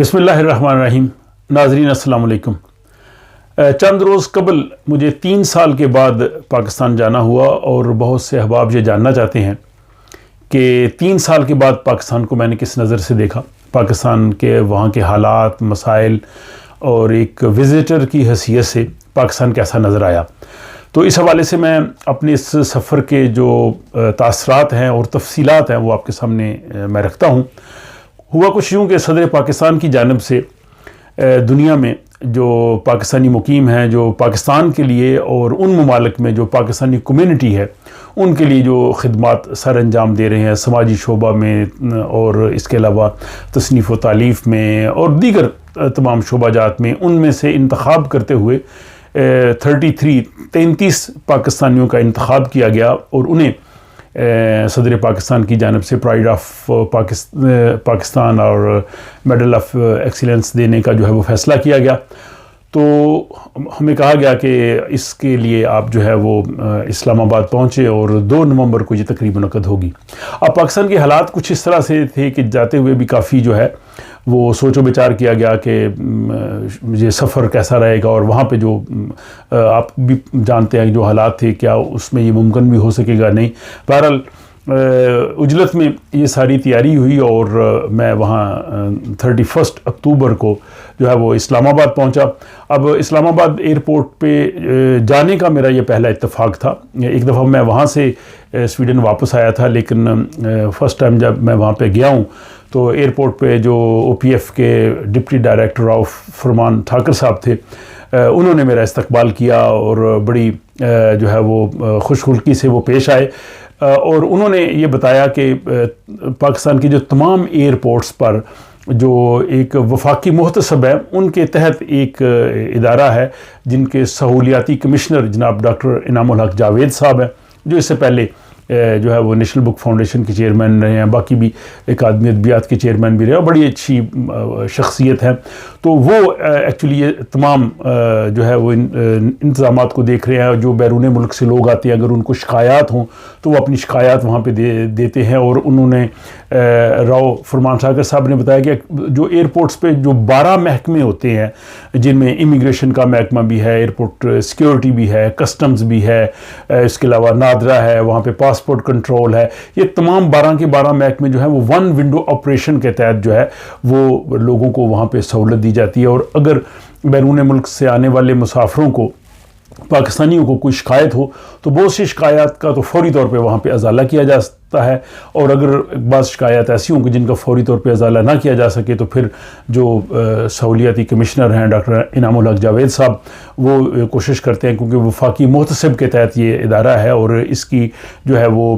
بسم اللہ الرحمن الرحیم. ناظرین السلام علیکم. چند روز قبل مجھے 3 سال کے بعد پاکستان جانا ہوا اور بہت سے احباب یہ جاننا چاہتے ہیں کہ 3 سال کے بعد پاکستان کو میں نے کس نظر سے دیکھا، پاکستان کے وہاں کے حالات، مسائل اور ایک وزٹر کی حیثیت سے پاکستان کیسا نظر آیا. تو اس حوالے سے میں اپنے اس سفر کے جو تاثرات ہیں اور تفصیلات ہیں وہ آپ کے سامنے میں رکھتا ہوں. ہوا کچھ یوں کہ صدر پاکستان کی جانب سے دنیا میں جو پاکستانی مقیم ہیں، جو پاکستان کے لیے اور ان ممالک میں جو پاکستانی کمیونٹی ہے ان کے لیے جو خدمات سر انجام دے رہے ہیں سماجی شعبہ میں اور اس کے علاوہ تصنیف و تالیف میں اور دیگر تمام شعبہ جات میں، ان میں سے انتخاب کرتے ہوئے 33 پاکستانیوں کا انتخاب کیا گیا اور انہیں صدر پاکستان کی جانب سے پرائڈ آف پاکستان اور میڈل آف ایکسیلنس دینے کا جو ہے وہ فیصلہ کیا گیا. تو ہمیں کہا گیا کہ اس کے لیے آپ جو ہے وہ اسلام آباد پہنچے اور 2 نومبر کو یہ تقریب منعقد ہوگی. اب پاکستان کے حالات کچھ اس طرح سے تھے کہ جاتے ہوئے بھی کافی جو ہے وہ سوچ و بچار کیا گیا کہ یہ سفر کیسا رہے گا، اور وہاں پہ جو آپ بھی جانتے ہیں جو حالات تھے کیا اس میں یہ ممکن بھی ہو سکے گا نہیں. بہرحال عجلت میں یہ ساری تیاری ہوئی اور میں وہاں 31 اکتوبر کو جو ہے وہ اسلام آباد پہنچا. اب اسلام آباد ایئرپورٹ پہ جانے کا میرا یہ پہلا اتفاق تھا. ایک دفعہ میں وہاں سے سویڈن واپس آیا تھا، لیکن فرسٹ ٹائم جب میں وہاں پہ گیا ہوں تو ایئرپورٹ پہ جو او پی ایف کے ڈپٹی ڈائریکٹر آف فرمان ٹھاکر صاحب تھے، انہوں نے میرا استقبال کیا اور بڑی جو ہے وہ خوش خلقی سے وہ پیش آئے اور انہوں نے یہ بتایا کہ پاکستان کے جو تمام ایئرپورٹس پر جو ایک وفاقی محتسب ہے ان کے تحت ایک ادارہ ہے جن کے سہولیاتی کمشنر جناب ڈاکٹر انعام الحق جاوید صاحب ہیں، جو اس سے پہلے جو ہے وہ نیشنل بک فاؤنڈیشن کے چیئرمین رہے ہیں، باقی بھی ایک آدمی ادبیات کے چیئرمین بھی رہے ہیں، بڑی اچھی شخصیت ہے. تو وہ ایکچولی یہ تمام جو ہے وہ انتظامات کو دیکھ رہے ہیں. جو بیرون ملک سے لوگ آتے ہیں اگر ان کو شکایات ہوں تو وہ اپنی شکایات وہاں پہ دیتے ہیں. اور انہوں نے راؤ فرمان ٹھاکر صاحب نے بتایا کہ جو ایئرپورٹس پہ جو 12 محکمے ہوتے ہیں جن میں امیگریشن کا محکمہ بھی ہے، ایئرپورٹ سیکیورٹی بھی ہے، کسٹمز بھی ہے، اس کے علاوہ نادرا ہے، وہاں پہ پاسپورٹ کنٹرول ہے، یہ تمام 12 کے 12 محکمے جو ہیں وہ 1 ونڈو آپریشن کے تحت جو ہے وہ لوگوں کو وہاں پہ سہولت دی جاتی ہے. اور اگر بیرون ملک سے آنے والے مسافروں کو، پاکستانیوں کو کوئی شکایت ہو تو بہت سی شکایات کا تو فوری طور پہ وہاں پہ ازالہ کیا جاتا ہے، اور اگر بعض شکایات ایسی ہوں کہ جن کا فوری طور پہ ازالہ نہ کیا جا سکے تو پھر جو سہولیاتی کمشنر ہیں ڈاکٹر انعام الحق جاوید صاحب وہ کوشش کرتے ہیں، کیونکہ وفاقی محتسب کے تحت یہ ادارہ ہے اور اس کی جو ہے وہ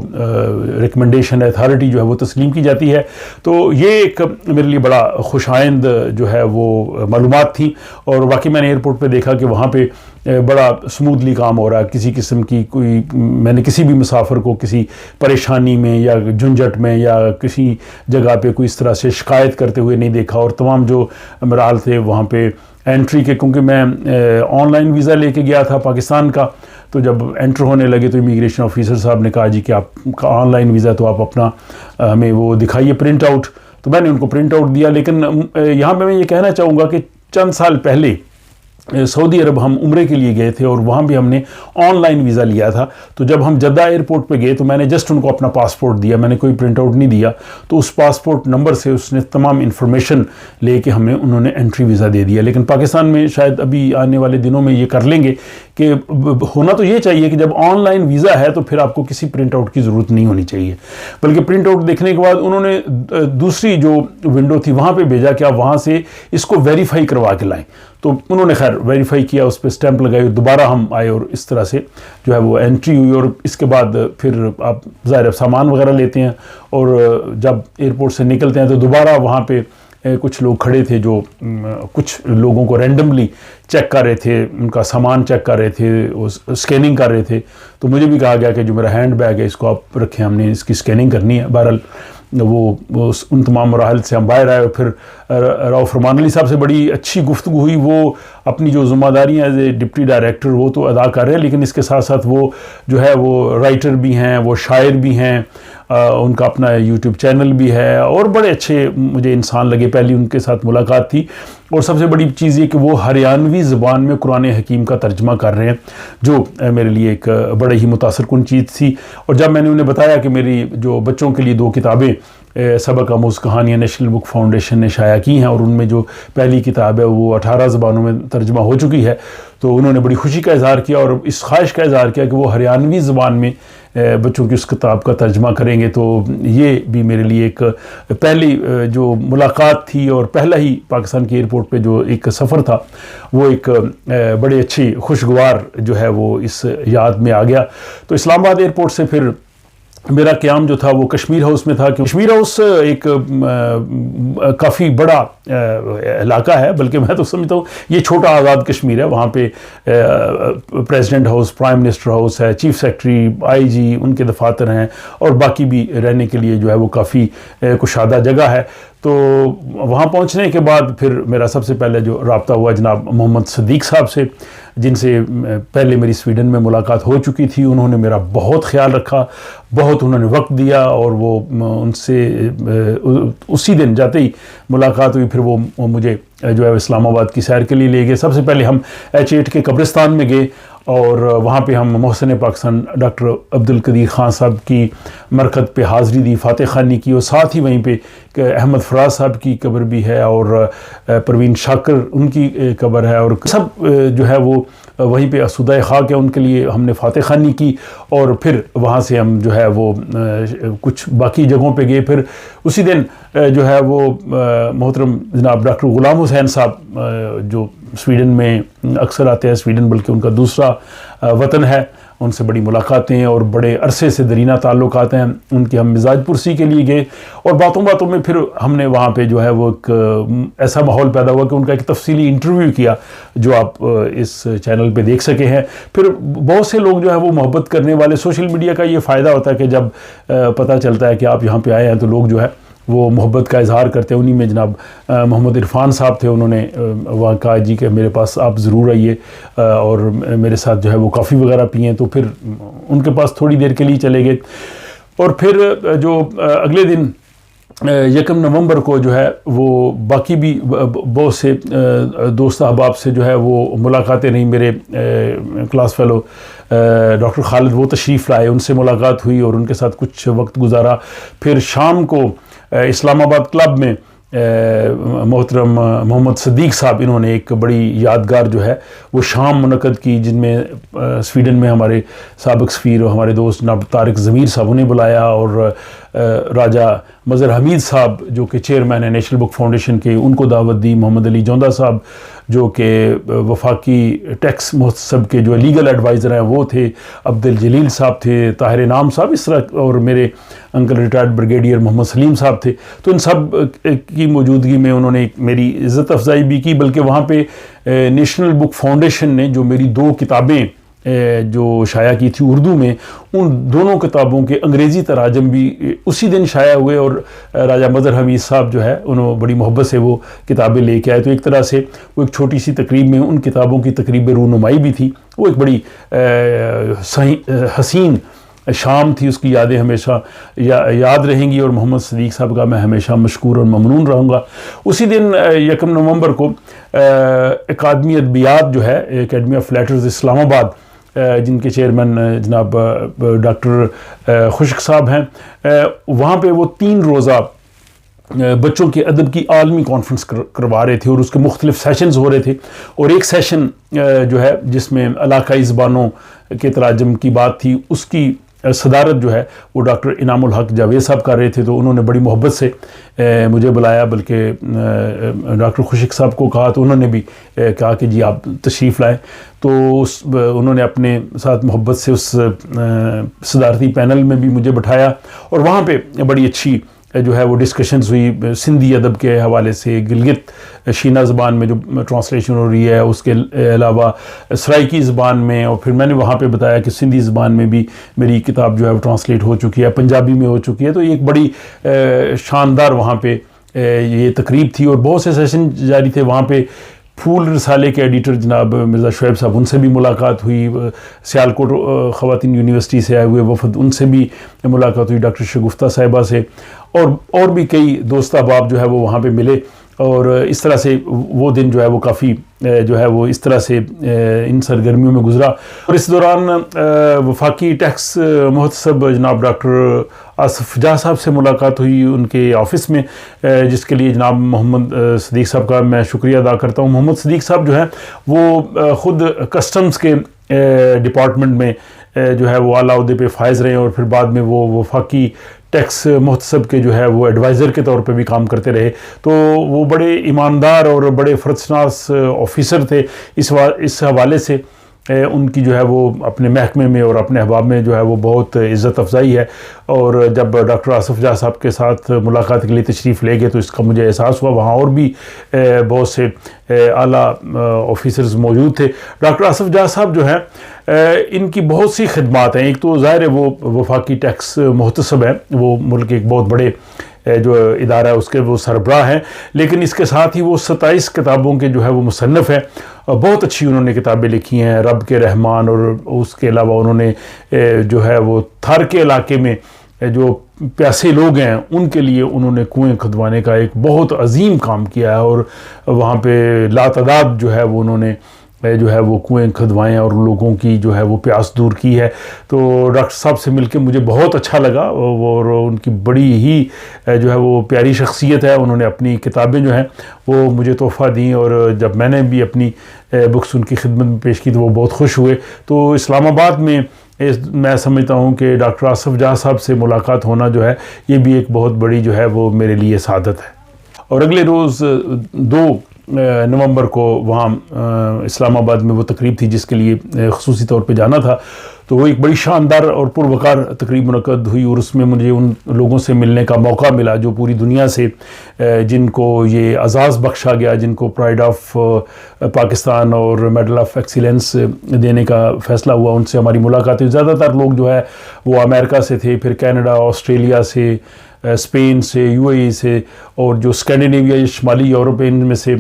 ریکمنڈیشن اتھارٹی جو ہے وہ تسلیم کی جاتی ہے. تو یہ ایک میرے لیے بڑا خوش آئند جو ہے وہ معلومات تھیں. اور واقعی میں نے ایئرپورٹ پہ دیکھا کہ وہاں پہ بڑا سموتھلی کام ہو رہا ہے. کسی قسم کی میں نے کسی بھی مسافر کو کسی پریشانی میں یا جھنجھٹ میں یا کسی جگہ پہ کوئی اس طرح سے شکایت کرتے ہوئے نہیں دیکھا. اور تمام جو مراحل تھے وہاں پہ انٹری کے، کیونکہ میں آن لائن ویزا لے کے گیا تھا پاکستان کا، تو جب انٹر ہونے لگے تو امیگریشن آفیسر صاحب نے کہا جی کہ آپ کا آن لائن ویزا تو آپ اپنا ہمیں وہ دکھائیے پرنٹ آؤٹ. تو میں نے ان کو پرنٹ آؤٹ دیا. لیکن یہاں پہ میں یہ کہنا چاہوں گا کہ چند سال پہلے سعودی عرب ہم عمرے کے لیے گئے تھے اور وہاں بھی ہم نے آن لائن ویزا لیا تھا. تو جب ہم جدہ ایئرپورٹ پہ گئے تو میں نے جسٹ ان کو اپنا پاسپورٹ دیا، میں نے کوئی پرنٹ آؤٹ نہیں دیا. تو اس پاسپورٹ نمبر سے اس نے تمام انفارمیشن لے کے ہمیں انہوں نے انٹری ویزا دے دیا. لیکن پاکستان میں شاید ابھی آنے والے دنوں میں یہ کر لیں گے کہ ہونا تو یہ چاہیے کہ جب آن لائن ویزا ہے تو پھر آپ کو کسی پرنٹ آؤٹ کی ضرورت نہیں ہونی چاہیے، بلکہ پرنٹ آؤٹ دیکھنے کے بعد انہوں نے دوسری جو ونڈو تھی وہاں پہ بھیجا کہ آپ وہاں سے اس کو ویریفائی کروا کے لائیں. تو انہوں نے خیر ویریفائے کیا، اس پہ اسٹیمپ لگائی، دوبارہ ہم آئے اور اس طرح سے جو ہے وہ انٹری ہوئی. اور اس کے بعد پھر آپ ظاہر سامان وغیرہ لیتے ہیں اور جب ایئرپورٹ سے نکلتے ہیں تو دوبارہ وہاں پہ کچھ لوگ کھڑے تھے جو کچھ لوگوں کو رینڈملی چیک کر رہے تھے، ان کا سامان چیک کر رہے تھے، اسکیننگ کر رہے تھے. تو مجھے بھی کہا گیا کہ جو میرا ہینڈ بیگ ہے اس کو آپ رکھیں، ہم نے اس کی اسکیننگ کرنی ہے. بہرحال وہ ان تمام مراحل سے ہم باہر آئے اور پھر راؤ فرمان علی صاحب سے بڑی اچھی گفتگو ہوئی. وہ اپنی جو ذمہ داریاں ایز اے ڈپٹی ڈائریکٹر وہ تو ادا کر رہے ہیں، لیکن اس کے ساتھ ساتھ وہ جو ہے وہ رائٹر بھی ہیں، وہ شاعر بھی ہیں ان کا اپنا یوٹیوب چینل بھی ہے اور بڑے اچھے مجھے انسان لگے. پہلی ان کے ساتھ ملاقات تھی اور سب سے بڑی چیز یہ کہ وہ ہریانوی زبان میں قرآن حکیم کا ترجمہ کر رہے ہیں جو میرے لیے ایک بڑے ہی متاثر کن چیز تھی. اور جب میں نے انہیں بتایا کہ میری جو بچوں کے لیے 2 کتابیں سبق آموز کہانیاں نیشنل بک فاؤنڈیشن نے شائع کی ہیں اور ان میں جو پہلی کتاب ہے وہ 18 زبانوں میں ترجمہ ہو چکی ہے, تو انہوں نے بڑی خوشی کا اظہار کیا اور اس خواہش کا اظہار کیا کہ وہ ہریانوی زبان میں بچوں کی اس کتاب کا ترجمہ کریں گے. تو یہ بھی میرے لیے ایک پہلی جو ملاقات تھی اور پہلا ہی پاکستان کے ایئرپورٹ پہ جو ایک سفر تھا وہ ایک بڑے اچھی خوشگوار جو ہے وہ اس یاد میں آ گیا. تو اسلام آباد ایئرپورٹ سے پھر میرا قیام جو تھا وہ کشمیر ہاؤس میں تھا. کشمیر ہاؤس ایک کافی بڑا علاقہ ہے, بلکہ میں تو سمجھتا ہوں یہ چھوٹا آزاد کشمیر ہے. وہاں پہ president house, prime minister house ہے, چیف سیکرٹری, IG ان کے دفاتر ہیں اور باقی بھی رہنے کے لیے جو ہے وہ کافی کشادہ جگہ ہے. تو وہاں پہنچنے کے بعد پھر میرا سب سے پہلے جو رابطہ ہوا جناب محمد صدیق صاحب سے, جن سے پہلے میری سویڈن میں ملاقات ہو چکی تھی. انہوں نے میرا بہت خیال رکھا, بہت انہوں نے وقت دیا اور وہ ان سے اسی دن جاتے ہی ملاقات ہوئی. پھر وہ مجھے جو ہے اسلام آباد کی سیر کے لیے لے گئے. سب سے پہلے ہم H8 کے قبرستان میں گئے اور وہاں پہ ہم محسن پاکستان ڈاکٹر عبدالقدیر خان صاحب کی مرکز پہ حاضری دی, فاتح خوانی کی, اور ساتھ ہی وہیں پہ احمد فراز صاحب کی قبر بھی ہے اور پروین شاکر ان کی قبر ہے, اور سب جو ہے وہ وہیں پہ اسودہ خاک ہے ان کے لیے ہم نے فاتح خوانی کی. اور پھر وہاں سے ہم جو ہے وہ کچھ باقی جگہوں پہ گئے. پھر اسی دن جو ہے وہ محترم جناب ڈاکٹر غلام حسین صاحب جو سویڈن میں اکثر آتے ہیں, سویڈن بلکہ ان کا دوسرا وطن ہے, ان سے بڑی ملاقاتیں اور بڑے عرصے سے درینہ تعلقات ہیں. ان کی ہم مزاج پرسی کے لیے گئے اور باتوں باتوں میں پھر ہم نے وہاں پہ جو ہے وہ ایک ایسا ماحول پیدا ہوا کہ ان کا ایک تفصیلی انٹرویو کیا جو آپ اس چینل پہ دیکھ سکے ہیں. پھر بہت سے لوگ جو ہے وہ محبت کرنے والے, سوشل میڈیا کا یہ فائدہ ہوتا ہے کہ جب پتہ چلتا ہے کہ آپ یہاں پہ آئے ہیں تو لوگ جو ہے وہ محبت کا اظہار کرتے ہیں. انہی میں جناب محمد عرفان صاحب تھے, انہوں نے وہاں کہا جی کہ میرے پاس آپ ضرور آئیے اور میرے ساتھ جو ہے وہ کافی وغیرہ پئیں. تو پھر ان کے پاس تھوڑی دیر کے لیے چلے گئے اور پھر جو اگلے دن 1 نومبر کو جو ہے وہ باقی بھی بہت سے دوست احباب سے جو ہے وہ ملاقاتیں رہیں. میرے کلاس فیلو ڈاکٹر خالد وہ تشریف لائے, ان سے ملاقات ہوئی اور ان کے ساتھ کچھ وقت گزارا. پھر شام کو اسلام آباد کلب میں محترم محمد صدیق صاحب انہوں نے ایک بڑی یادگار جو ہے وہ شام منعقد کی, جن میں سویڈن میں ہمارے سابق سفیر اور ہمارے دوست جناب طارق ضمیر صاحب انہیں بلایا اور راجہ مظہر حمید صاحب جو کہ چیئرمین ہیں نیشنل بک فاؤنڈیشن کے, ان کو دعوت دی. محمد علی جوندہ صاحب جو کہ وفاقی ٹیکس محتسب کے جو لیگل ایڈوائزر ہیں وہ تھے, عبد الجلیل صاحب تھے, طاہر انعام صاحب اس طرح, اور میرے انکل ریٹائرڈ بریگیڈیئر محمد سلیم صاحب تھے. تو ان سب کی موجودگی میں انہوں نے میری عزت افزائی بھی کی, بلکہ وہاں پہ نیشنل بک فاؤنڈیشن نے جو میری 2 کتابیں جو شائع کی تھی اردو میں, ان دونوں کتابوں کے انگریزی تراجم بھی اسی دن شائع ہوئے اور راجہ مظہر حمید صاحب جو ہے انہوں بڑی محبت سے وہ کتابیں لے کے آئے. تو ایک طرح سے وہ ایک چھوٹی سی تقریب میں ان کتابوں کی تقریب رونمائی بھی تھی. وہ ایک بڑی حسین شام تھی, اس کی یادیں ہمیشہ یاد رہیں گی اور محمد صدیق صاحب کا میں ہمیشہ مشکور اور ممنون رہوں گا. اسی دن 1 نومبر کو اکادمی ادبیات جو ہے, اکیڈمی آف لیٹرز اسلام آباد, جن کے چیئرمین جناب ڈاکٹر خشک صاحب ہیں, وہاں پہ وہ 3 روزہ بچوں کے ادب کی عالمی کانفرنس کروا رہے تھے اور اس کے مختلف سیشنز ہو رہے تھے. اور ایک سیشن جو ہے جس میں علاقائی زبانوں کے تراجم کی بات تھی, اس کی صدارت جو ہے وہ ڈاکٹر انعام الحق جاوید صاحب کر رہے تھے. تو انہوں نے بڑی محبت سے مجھے بلایا, بلکہ ڈاکٹر خشک صاحب کو کہا تو انہوں نے بھی کہا کہ جی آپ تشریف لائیں. تو انہوں نے اپنے ساتھ محبت سے اس صدارتی پینل میں بھی مجھے بٹھایا اور وہاں پہ بڑی اچھی جو ہے وہ ڈسکشنز ہوئی سندھی ادب کے حوالے سے, گلگت شینہ زبان میں جو ٹرانسلیشن ہو رہی ہے, اس کے علاوہ سرائیکی زبان میں, اور پھر میں نے وہاں پہ بتایا کہ سندھی زبان میں بھی میری کتاب جو ہے وہ ٹرانسلیٹ ہو چکی ہے, پنجابی میں ہو چکی ہے. تو ایک بڑی شاندار وہاں پہ یہ تقریب تھی اور بہت سے سیشن جاری تھے. وہاں پہ پھول رسالے کے ایڈیٹر جناب مرزا شعیب صاحب، ان سے بھی ملاقات ہوئی. سیالکوٹ خواتین یونیورسٹی سے آئے ہوئے وفد، ان سے بھی ملاقات ہوئی. ڈاکٹر شگفتہ صاحبہ سے اور بھی کئی دوست احباب جو ہے وہ وہاں پہ ملے. اور اس طرح سے وہ دن جو ہے وہ کافی جو ہے وہ اس طرح سے ان سرگرمیوں میں گزرا. اور اس دوران وفاقی ٹیکس محتسب جناب ڈاکٹر آصف جاہ صاحب سے ملاقات ہوئی ان کے آفس میں، جس کے لیے جناب محمد صدیق صاحب کا میں شکریہ ادا کرتا ہوں. محمد صدیق صاحب جو ہیں وہ خود کسٹمز کے ڈپارٹمنٹ میں جو ہے وہ اعلیٰ عہدے پہ فائز رہے، اور پھر بعد میں وہ وفاقی ٹیکس محتسب کے جو ہے وہ ایڈوائزر کے طور پہ بھی کام کرتے رہے. تو وہ بڑے ایماندار اور بڑے فرضشناس آفیسر تھے. اس حوالے سے ان کی جو ہے وہ اپنے محکمے میں اور اپنے احباب میں جو ہے وہ بہت عزت افزائی ہے. اور جب ڈاکٹر آصف جاہ صاحب کے ساتھ ملاقات کے لیے تشریف لے گئے تو اس کا مجھے احساس ہوا وہاں اور بھی بہت سے اعلیٰ آفیسرز موجود تھے. ڈاکٹر آصف جاہ صاحب جو ہیں ان کی بہت سی خدمات ہیں. ایک تو ظاہر ہے وہ وفاقی ٹیکس محتسب ہیں، وہ ملک کے ایک بہت بڑے جو ادارہ ہے اس کے وہ سربراہ ہیں، لیکن اس کے ساتھ ہی وہ 27 کتابوں کے جو ہے وہ مصنف ہیں. بہت اچھی انہوں نے کتابیں لکھی ہیں، رب کے رحمان، اور اس کے علاوہ انہوں نے جو ہے وہ تھار کے علاقے میں جو پیاسے لوگ ہیں ان کے لیے انہوں نے کنویں کھدوانے کا ایک بہت عظیم کام کیا ہے، اور وہاں پہ لاتعداد جو ہے وہ انہوں نے جو ہے وہ کنویں کھدوائے اور لوگوں کی جو ہے وہ پیاس دور کی ہے. تو ڈاکٹر صاحب سے مل کے مجھے بہت اچھا لگا، اور ان کی بڑی ہی جو ہے وہ پیاری شخصیت ہے. انہوں نے اپنی کتابیں جو ہیں وہ مجھے تحفہ دیں، اور جب میں نے بھی اپنی بکس ان کی خدمت میں پیش کی تو وہ بہت خوش ہوئے. تو اسلام آباد میں میں سمجھتا ہوں کہ ڈاکٹر آصف جاہ صاحب سے ملاقات ہونا جو ہے یہ بھی ایک بہت بڑی جو ہے وہ میرے لیے سعادت ہے. اور اگلے روز 2 نومبر کو وہاں اسلام آباد میں وہ تقریب تھی جس کے لیے خصوصی طور پہ جانا تھا. تو وہ ایک بڑی شاندار اور پروقار تقریب منعقد ہوئی، اور اس میں مجھے ان لوگوں سے ملنے کا موقع ملا جو پوری دنیا سے جن کو یہ اعزاز بخشا گیا، جن کو پرائڈ آف پاکستان اور میڈل آف ایکسیلنس دینے کا فیصلہ ہوا. ان سے ہماری ملاقاتیں، زیادہ تر لوگ جو ہے وہ امریکہ سے تھے، پھر کینیڈا، آسٹریلیا سے، اسپین سے، یو اے ای سے، اور جو اسکینڈینیویا یا شمالی یورپ ان میں سے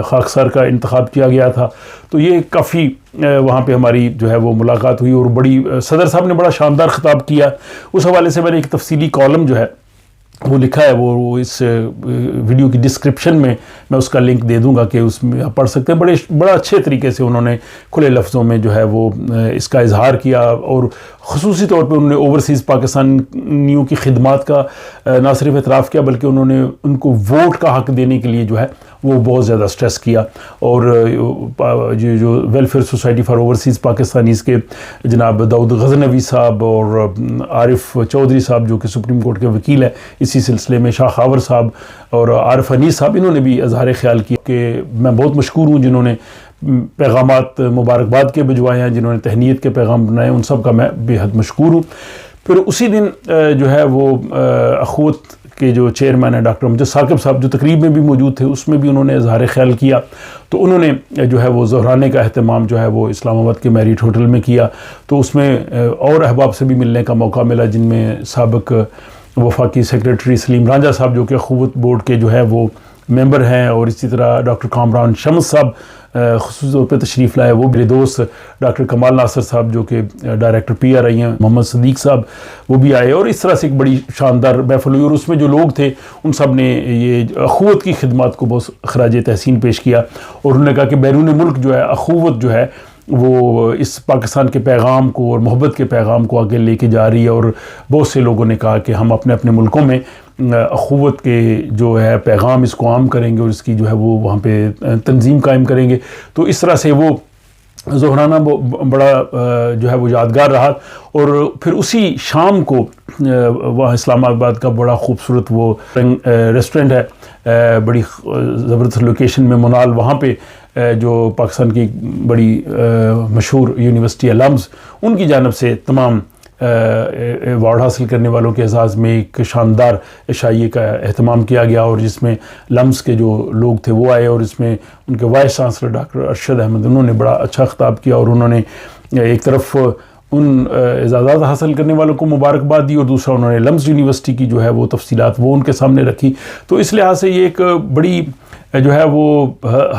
خاکسار کا انتخاب کیا گیا تھا. تو یہ کافی وہاں پہ ہماری جو ہے وہ ملاقات ہوئی، اور بڑی صدر صاحب نے بڑا شاندار خطاب کیا. اس حوالے سے میں نے ایک تفصیلی کالم جو ہے وہ لکھا ہے، وہ اس ویڈیو کی ڈسکرپشن میں اس کا لنک دے دوں گا کہ اس میں آپ پڑھ سکتے ہیں. بڑا اچھے طریقے سے انہوں نے کھلے لفظوں میں جو ہے وہ اس کا اظہار کیا، اور خصوصی طور پہ انہوں نے اوورسیز پاکستانیوں کی خدمات کا نہ صرف اعتراف کیا بلکہ انہوں نے ان کو ووٹ کا حق دینے کے لیے جو ہے وہ بہت زیادہ سٹریس کیا. اور جو welfare society for overseas Pakistanis کے جناب داؤد غزنوی صاحب اور عارف چودھری صاحب جو کہ سپریم کورٹ کے وکیل ہیں اسی سلسلے میں، شاہ خاور صاحب اور عارف انیس صاحب، انہوں نے بھی اظہار خیال کیا کہ میں بہت مشکور ہوں جنہوں نے پیغامات مبارکباد کے بھجوائے ہیں، جنہوں نے تہنیت کے پیغام بنائے، ان سب کا میں بے حد مشکور ہوں. پھر اسی دن جو ہے وہ اخوت کے جو چیئرمین ہیں ڈاکٹر امجد ثاقب صاحب جو تقریب میں بھی موجود تھے، اس میں بھی انہوں نے اظہار خیال کیا. تو انہوں نے جو ہے وہ ظہرانے کا اہتمام جو ہے وہ اسلام آباد کے میریٹ ہوٹل میں کیا. تو اس میں اور احباب سے بھی ملنے کا موقع ملا، جن میں سابق وفاقی سیکریٹری سلیم رانجھا صاحب جو کہ اخوت بورڈ کے جو ہے وہ ممبر ہیں، اور اسی طرح ڈاکٹر کامران شمس صاحب خصوصی طور پہ تشریف لائے، وہ میرے دوست ڈاکٹر کمال ناصر صاحب جو کہ ڈائریکٹر پی آر آئی ہیں، محمد صدیق صاحب وہ بھی آئے، اور اس طرح سے ایک بڑی شاندار محفل ہوئی. اور اس میں جو لوگ تھے ان سب نے یہ اخوت کی خدمات کو بہت خراج تحسین پیش کیا، اور انہوں نے کہا کہ بیرون ملک جو ہے اخوت جو ہے وہ اس پاکستان کے پیغام کو اور محبت کے پیغام کو آگے لے کے جا رہی ہے. اور بہت سے لوگوں نے کہا کہ ہم اپنے اپنے ملکوں میں اخوت کے جو ہے پیغام اس کو عام کریں گے، اور اس کی جو ہے وہ وہاں پہ تنظیم قائم کریں گے. تو اس طرح سے وہ ظہرانہ بڑا جو ہے وہ یادگار رہا. اور پھر اسی شام کو وہاں اسلام آباد کا بڑا خوبصورت وہ ریسٹورنٹ ہے، بڑی زبردست لوکیشن میں، منال، وہاں پہ جو پاکستان کی بڑی مشہور یونیورسٹی ہے لمز، ان کی جانب سے تمام ایوارڈ حاصل کرنے والوں کے اعزاز میں ایک شاندار عشائیے کا اہتمام کیا گیا، اور جس میں لمز کے جو لوگ تھے وہ آئے، اور اس میں ان کے vice chancellor doctor Arshad Ahmed, انہوں نے بڑا اچھا خطاب کیا، اور انہوں نے ایک طرف ان اعزازات حاصل کرنے والوں کو مبارکباد دی، اور دوسرا انہوں نے لمز یونیورسٹی کی جو ہے وہ تفصیلات وہ ان کے سامنے رکھی. تو اس لحاظ سے یہ ایک بڑی جو ہے وہ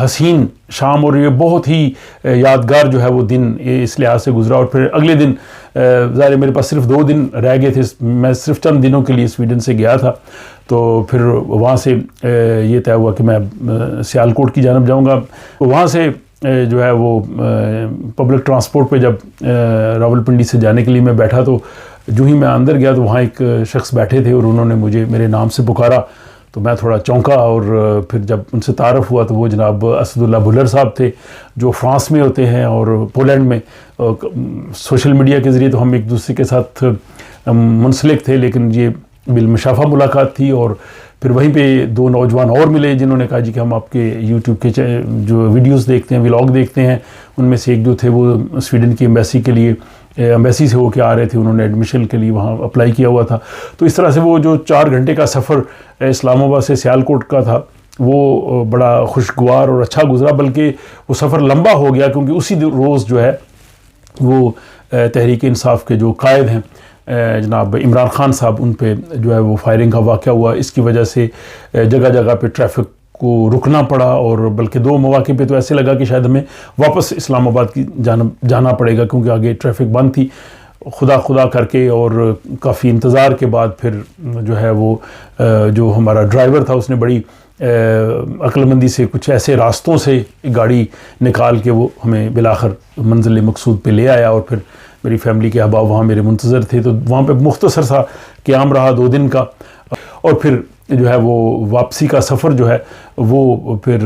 حسین شام اور یہ بہت ہی یادگار جو ہے وہ دن اس لحاظ سے گزرا. اور پھر اگلے دن ظاہر میرے پاس صرف 2 دن رہ گئے تھے, میں صرف چند دنوں کے لیے سویڈن سے گیا تھا. تو پھر وہاں سے یہ طے ہوا کہ میں سیالکوٹ کی جانب جاؤں گا. وہاں سے جو ہے وہ پبلک ٹرانسپورٹ پہ جب راولپنڈی سے جانے کے لیے میں بیٹھا تو جو ہی میں اندر گیا تو وہاں ایک شخص بیٹھے تھے اور انہوں نے مجھے میرے نام سے پکارا. تو میں تھوڑا چونکا اور پھر جب ان سے تعارف ہوا تو وہ جناب اسد اللہ بھلر صاحب تھے جو فرانس میں ہوتے ہیں اور پولینڈ میں. سوشل میڈیا کے ذریعے تو ہم ایک دوسرے کے ساتھ منسلک تھے, لیکن یہ بالمشافہ ملاقات تھی. اور پھر وہیں پہ 2 نوجوان اور ملے جنہوں نے کہا جی کہ ہم آپ کے یوٹیوب کے جو ویڈیوز دیکھتے ہیں, ولاگ دیکھتے ہیں. ان میں سے ایک جو تھے وہ سویڈن کی ایمبیسی کے لیے ایمبیسی سے ہو کے آ رہے تھے, انہوں نے ایڈمیشن کے لیے وہاں اپلائی کیا ہوا تھا. تو اس طرح سے وہ جو 4 گھنٹے کا سفر اسلام آباد سے سیالکوٹ کا تھا وہ بڑا خوشگوار اور اچھا گزرا, بلکہ وہ سفر لمبا ہو گیا کیونکہ اسی روز جو ہے وہ تحریک انصاف کے جو قائد ہیں جناب عمران خان صاحب, ان پہ جو ہے وہ فائرنگ کا واقعہ ہوا. اس کی وجہ سے جگہ جگہ پہ ٹریفک کو رکنا پڑا, اور بلکہ 2 مواقع پہ تو ایسے لگا کہ شاید ہمیں واپس اسلام آباد کی جانب جانا پڑے گا کیونکہ آگے ٹریفک بند تھی. خدا خدا کر کے اور کافی انتظار کے بعد پھر جو ہے وہ جو ہمارا ڈرائیور تھا اس نے بڑی عقل مندی سے کچھ ایسے راستوں سے گاڑی نکال کے وہ ہمیں بالآخر منزل مقصود پہ لے آیا. اور پھر میری فیملی کے احباب وہاں میرے منتظر تھے, تو وہاں پہ مختصر سا قیام رہا 2 دن کا. اور پھر جو ہے وہ واپسی کا سفر جو ہے وہ پھر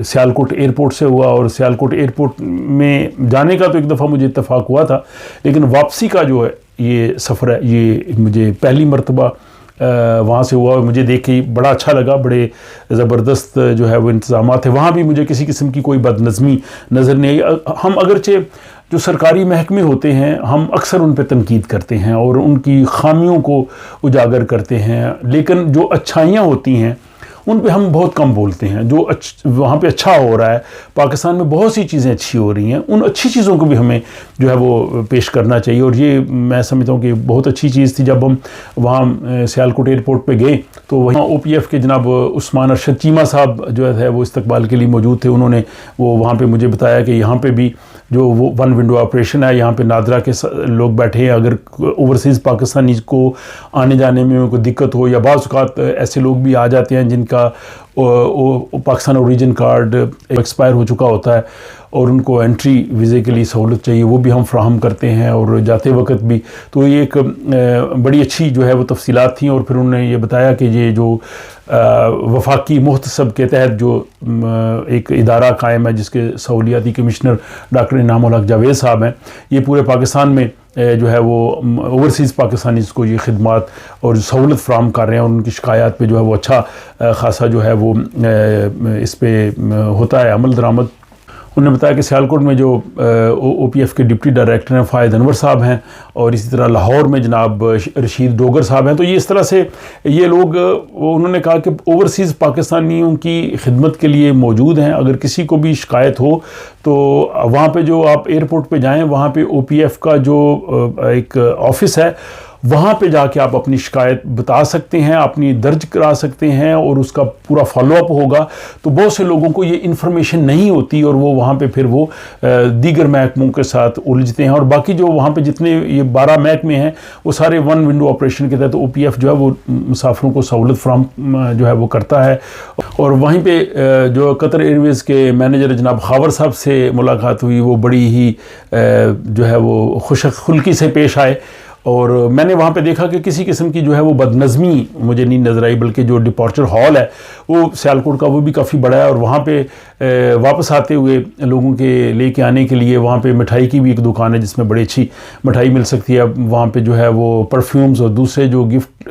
سیالکوٹ ایئرپورٹ سے ہوا. اور سیالکوٹ ایئرپورٹ میں جانے کا تو ایک دفعہ مجھے اتفاق ہوا تھا, لیکن واپسی کا جو ہے یہ سفر ہے یہ مجھے پہلی مرتبہ وہاں سے ہوا. مجھے دیکھ کے بڑا اچھا لگا, بڑے زبردست جو ہے وہ انتظامات ہیں وہاں بھی. مجھے کسی قسم کی کوئی بد نظمی نظر نہیں آئی. ہم اگرچہ جو سرکاری محکمے ہوتے ہیں ہم اکثر ان پہ تنقید کرتے ہیں اور ان کی خامیوں کو اجاگر کرتے ہیں, لیکن جو اچھائیاں ہوتی ہیں ان پہ ہم بہت کم بولتے ہیں. جو وہاں پہ اچھا ہو رہا ہے, پاکستان میں بہت سی چیزیں اچھی ہو رہی ہیں, ان اچھی چیزوں کو بھی ہمیں جو ہے وہ پیش کرنا چاہیے. اور یہ میں سمجھتا ہوں کہ بہت اچھی چیز تھی جب ہم وہاں سیالکوٹ ایئرپورٹ پہ گئے تو وہاں او پی ایف کے جناب عثمان ارشد چیمہ صاحب جو ہے وہ استقبال کے لیے موجود تھے. انہوں نے وہ وہاں پہ مجھے بتایا کہ یہاں پہ بھی جو وہ 1 ونڈو آپریشن ہے, یہاں پہ نادرا کے لوگ بیٹھے ہیں, اگر اوورسیز پاکستانی کو آنے جانے میں کوئی دقت ہو, یا بعض اوقات ایسے لوگ بھی آ جاتے ہیں جن کا پاکستان اوریجن کارڈ ایکسپائر ہو چکا ہوتا ہے اور ان کو انٹری ویزے کے لیے سہولت چاہیے, وہ بھی ہم فراہم کرتے ہیں اور جاتے وقت بھی. تو یہ ایک بڑی اچھی جو ہے وہ تفصیلات تھیں. اور پھر انہوں نے یہ بتایا کہ یہ جو وفاقی محتسب کے تحت جو ایک ادارہ قائم ہے جس کے سہولیاتی کمشنر ڈاکٹر انعام الحق جاوید صاحب ہیں, یہ پورے پاکستان میں جو ہے وہ اوورسیز پاکستانیز کو یہ خدمات اور سہولت فراہم کر رہے ہیں, اور ان کی شکایات پہ جو ہے وہ اچھا خاصا جو ہے وہ اس پہ ہوتا ہے عمل درآمد. انہوں نے بتایا کہ سیالکوٹ میں جو او پی ایف کے ڈپٹی ڈائریکٹر ہیں فائد انور صاحب ہیں, اور اسی طرح لاہور میں جناب رشید ڈوگر صاحب ہیں. تو یہ اس طرح سے یہ لوگ انہوں نے کہا کہ اوورسیز پاکستانیوں کی خدمت کے لیے موجود ہیں. اگر کسی کو بھی شکایت ہو تو وہاں پہ جو آپ ایئرپورٹ پہ جائیں وہاں پہ او پی ایف کا جو ایک آفس ہے وہاں پہ جا کے آپ اپنی شکایت بتا سکتے ہیں, اپنی درج کرا سکتے ہیں, اور اس کا پورا فالو اپ ہوگا. تو بہت سے لوگوں کو یہ انفارمیشن نہیں ہوتی اور وہ وہاں پہ پھر وہ دیگر محکموں کے ساتھ الجھتے ہیں. اور باقی جو وہاں پہ جتنے یہ 12 محکمے ہیں وہ سارے 1 ونڈو آپریشن کے تحت او پی ایف جو ہے وہ مسافروں کو سہولت فراہم جو ہے وہ کرتا ہے. اور وہیں پہ جو قطر ایئر ویز کے مینیجر جناب خاور صاحب سے ملاقات ہوئی, وہ بڑی ہی جو ہے وہ خوش خلقی سے پیش آئے. اور میں نے وہاں پہ دیکھا کہ کسی قسم کی جو ہے وہ بد نظمی مجھے نہیں نظر آئی, بلکہ جو ڈپارچر ہال ہے وہ سیالکوٹ کا وہ بھی کافی بڑا ہے. اور وہاں پہ واپس آتے ہوئے لوگوں کے لے کے آنے کے لیے وہاں پہ مٹھائی کی بھی ایک دکان ہے جس میں بڑی اچھی مٹھائی مل سکتی ہے. وہاں پہ جو ہے وہ پرفیومز اور دوسرے جو گفٹ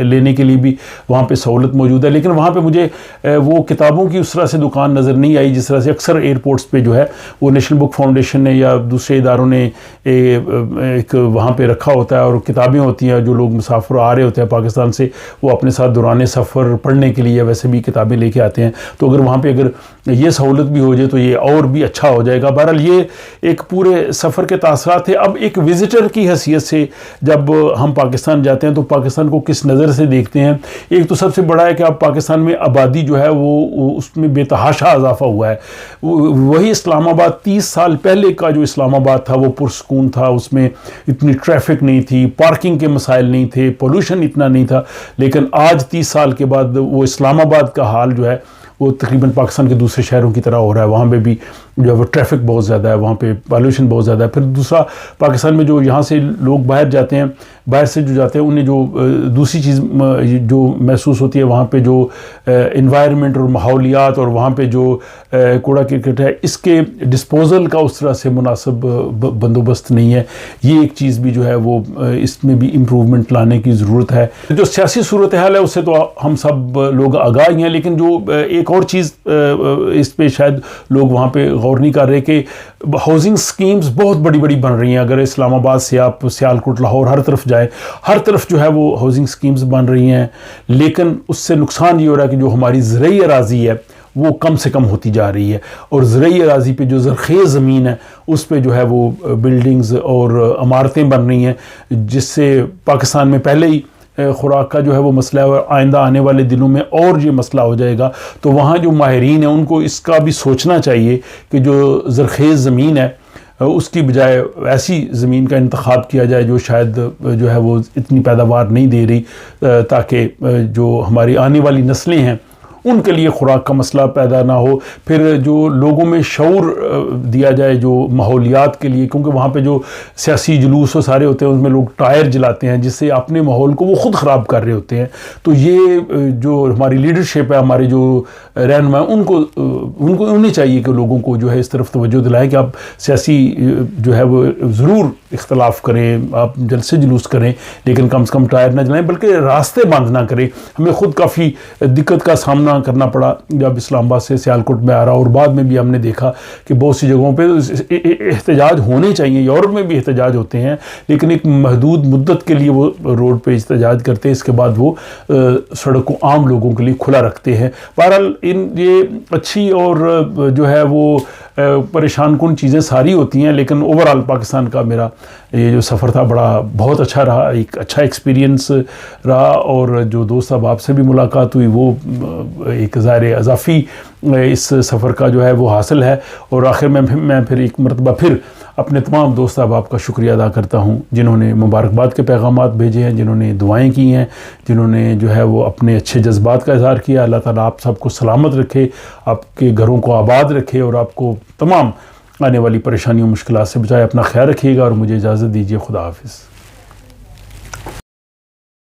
لینے کے لیے بھی وہاں پہ سہولت موجود ہے. لیکن وہاں پہ مجھے وہ کتابوں کی اس طرح سے دکان نظر نہیں آئی جس طرح سے اکثر ایئرپورٹس پہ جو ہے وہ نیشنل بک فاؤنڈیشن نے یا دوسرے اداروں نے ایک وہاں پہ رکھا ہوتا ہے, اور کتابیں ہوتی ہیں جو لوگ مسافر آ رہے ہوتے ہیں پاکستان سے وہ اپنے ساتھ دوران سفر پڑھنے کے لیے ویسے بھی بھی کتابیں لے کے آتے ہیں. تو اگر وہاں پہ اگر یہ سہولت بھی ہو جائے تو یہ اور بھی اچھا ہو جائے گا. بہرحال یہ ایک پورے سفر کے تاثرات تھے. اب ایک وزٹر کی حیثیت سے جب ہم پاکستان جاتے ہیں تو پاکستان کو کس نظر سے دیکھتے ہیں. ایک تو سب سے بڑا ہے کہ اب پاکستان میں آبادی جو ہے وہ اس میں بے تحاشا اضافہ ہوا ہے. وہی اسلام آباد 30 سال پہلے کا جو اسلام آباد تھا وہ پرسکون تھا, اس میں اتنی ٹریفک نہیں تھی, پارکنگ کے مسائل نہیں تھے, پولوشن اتنا نہیں تھا. لیکن آج 30 سال کے بعد وہ اسلام آباد کا حال جو ہے وہ تقریباً پاکستان کے دوسرے شہروں کی طرح ہو رہا ہے. وہاں پہ بھی جو ہے وہ ٹریفک بہت زیادہ ہے, وہاں پہ پالوشن بہت زیادہ ہے. پھر دوسرا پاکستان میں جو یہاں سے لوگ باہر جاتے ہیں, باہر سے جو جاتے ہیں, انہیں جو دوسری چیز جو محسوس ہوتی ہے وہاں پہ جو انوائرمنٹ اور ماحولیات اور وہاں پہ جو کوڑا کرکٹ ہے اس کے ڈسپوزل کا اس طرح سے مناسب بندوبست نہیں ہے. یہ ایک چیز بھی جو ہے وہ اس میں بھی امپروومنٹ لانے کی ضرورت ہے. جو سیاسی صورتحال ہے اس سے تو ہم سب لوگ آگاہ ہی ہیں, لیکن جو ایک اور چیز اس پہ شاید لوگ وہاں پہ غور نہیں کر رہے کہ ہاؤسنگ سکیمز بہت بڑی بڑی بن رہی ہیں. اگر اسلام آباد سے آپ سیالکوٹ, لاہور, ہر طرف جائیں, ہر طرف جو ہے وہ ہاؤسنگ سکیمز بن رہی ہیں. لیکن اس سے نقصان یہ ہو رہا ہے کہ جو ہماری زرعی اراضی ہے وہ کم سے کم ہوتی جا رہی ہے, اور زرعی اراضی پہ جو زرخیز زمین ہے اس پہ جو ہے وہ بلڈنگز اور عمارتیں بن رہی ہیں, جس سے پاکستان میں پہلے ہی خوراک کا جو ہے وہ مسئلہ ہے, اور آئندہ آنے والے دنوں میں اور یہ مسئلہ ہو جائے گا. تو وہاں جو ماہرین ہیں ان کو اس کا بھی سوچنا چاہیے کہ جو زرخیز زمین ہے اس کی بجائے ایسی زمین کا انتخاب کیا جائے جو شاید جو ہے وہ اتنی پیداوار نہیں دے رہی, تاکہ جو ہماری آنے والی نسلیں ہیں ان کے لیے خوراک کا مسئلہ پیدا نہ ہو. پھر جو لوگوں میں شعور دیا جائے جو ماحولیات کے لیے, کیونکہ وہاں پہ جو سیاسی جلوس و سارے ہوتے ہیں اس میں لوگ ٹائر جلاتے ہیں جس سے اپنے ماحول کو وہ خود خراب کر رہے ہوتے ہیں. تو یہ جو ہماری لیڈرشپ ہے, ہمارے جو رہنما ہیں, انہیں چاہیے کہ لوگوں کو جو ہے اس طرف توجہ دلائیں کہ آپ سیاسی جو ہے وہ ضرور اختلاف کریں, آپ جلسے جلوس کریں, لیکن کم سے کم ٹائر نہ جلائیں, بلکہ راستے بند نہ کریں. ہمیں خود کافی دقت کا سامنا کرنا پڑا جب اسلام آباد سے سیالکوٹ میں آ رہا, اور بعد میں بھی ہم نے دیکھا کہ بہت سی جگہوں پہ احتجاج ہونے چاہیے. یورپ میں بھی احتجاج ہوتے ہیں, لیکن ایک محدود مدت کے لیے وہ روڈ پہ احتجاج کرتے ہیں, اس کے بعد وہ سڑک کو عام لوگوں کے لیے کھلا رکھتے ہیں. بہرحال یہ اچھی اور جو ہے وہ پریشان کن چیزیں ساری ہوتی ہیں, لیکن اوورآل پاکستان کا میرا یہ جو سفر تھا بہت اچھا رہا, ایک اچھا ایکسپیرینس رہا. اور جو دوست احباب سے بھی ملاقات ہوئی وہ ایک ظاہر اضافی اس سفر کا جو ہے وہ حاصل ہے. اور آخر میں پھر ایک مرتبہ پھر اپنے تمام دوست احباب کا شکریہ ادا کرتا ہوں جنہوں نے مبارکباد کے پیغامات بھیجے ہیں, جنہوں نے دعائیں کی ہیں, جنہوں نے جو ہے وہ اپنے اچھے جذبات کا اظہار کیا. اللہ تعالیٰ آپ سب کو سلامت رکھے, آپ کے گھروں کو آباد رکھے, اور آپ کو تمام آنے والی پریشانیوں مشکلات سے بچائے. اپنا خیال رکھیے گا اور مجھے اجازت دیجیے. خدا حافظ.